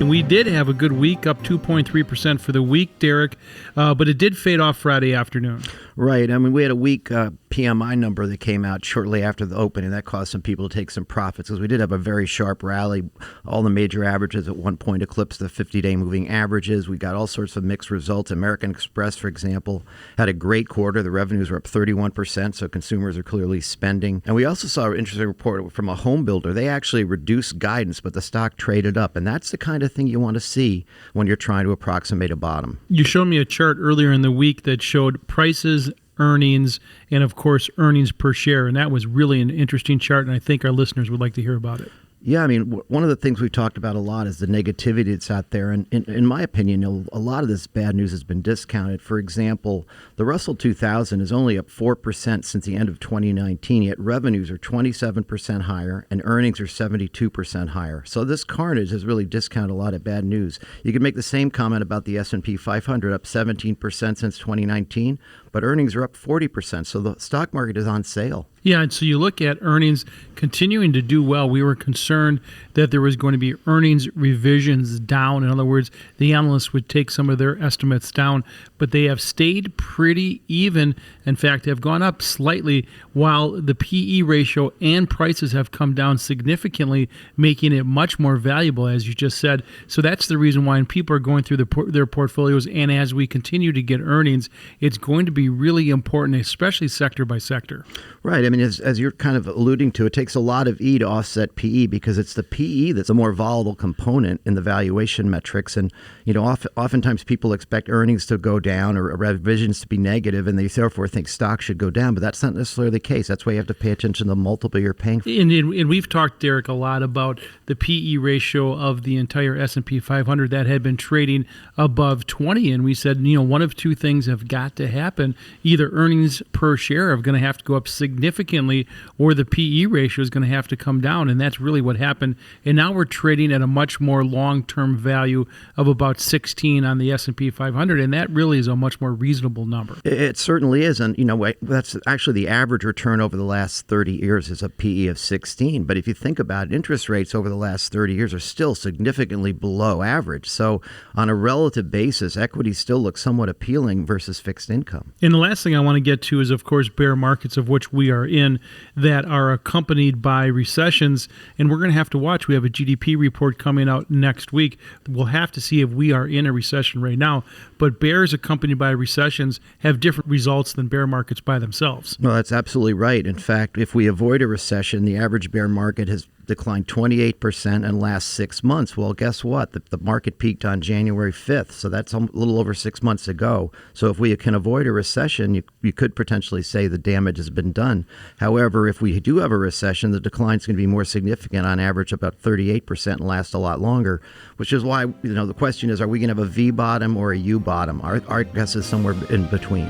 And we did have a good week, up 2.3% for the week, Derek, but it did fade off Friday afternoon. Right. I mean, we had a weak PMI number that came out shortly after the opening. That caused some people to take some profits because we did have a very sharp rally. All the major averages at one point eclipsed the 50-day moving averages. We got all sorts of mixed results. American Express, for example, had a great quarter. The revenues were up 31%, so consumers are clearly spending. And we also saw an interesting report from a home builder. They actually reduced guidance, but the stock traded up. And that's the kind of thing you want to see when you're trying to approximate a bottom. You showed me a chart earlier in the week that showed prices, earnings, and of course earnings per share, and that was really an interesting chart, and I think our listeners would like to hear about it. Yeah, I mean, one of the things we've talked about a lot is the negativity that's out there. And in my opinion, a lot of this bad news has been discounted. For example, the Russell 2000 is only up 4% since the end of 2019, yet revenues are 27% higher and earnings are 72% higher. So this carnage has really discounted a lot of bad news. You could make the same comment about the S&P 500, up 17% since 2019, but earnings are up 40%. So the stock market is on sale. Yeah, and so you look at earnings continuing to do well. We were concerned that there was going to be earnings revisions down. In other words, the analysts would take some of their estimates down, but they have stayed pretty even. In fact, have gone up slightly while the PE ratio and prices have come down significantly, making it much more valuable, as you just said. So that's the reason why when people are going through their portfolios, and as we continue to get earnings, it's going to be really important, especially sector by sector. Right. I mean, as you're kind of alluding to, it takes a lot of E to offset PE because it's the PE that's a more volatile component in the valuation metrics. And, you know, oftentimes people expect earnings to go down or revisions to be negative, and they therefore think stocks should go down. But that's not necessarily the case. That's why you have to pay attention to the multiple you're paying for. And we've talked, Derek, a lot about the PE ratio of the entire S&P 500 that had been trading above 20. And we said, you know, one of two things have got to happen. Either earnings per share are going to have to go up significantly, or the PE ratio is going to have to come down, and that's really what happened. And now we're trading at a much more long-term value of about 16 on the S&P 500, and that really is a much more reasonable number. It certainly is, and you know that's actually the average return over the last 30 years is a PE of 16. But if you think about it, interest rates over the last 30 years are still significantly below average. So on a relative basis, equities still look somewhat appealing versus fixed income. And the last thing I want to get to is, of course, bear markets, of which we are in, that are accompanied by recessions. And we're going to have to watch. We have a GDP report coming out next week. We'll have to see if we are in a recession right now. But bears accompanied by recessions have different results than bear markets by themselves. No, that's absolutely right. In fact, if we avoid a recession, the average bear market has declined 28% in the last 6 months. Well, guess what? The market peaked on January 5th, so that's a little over 6 months ago. So if we can avoid a recession, you could potentially say the damage has been done. However, if we do have a recession, the decline is going to be more significant, on average about 38%, and last a lot longer, which is why, you know, the question is, are we going to have a V bottom or a U bottom? Our guess is somewhere in between.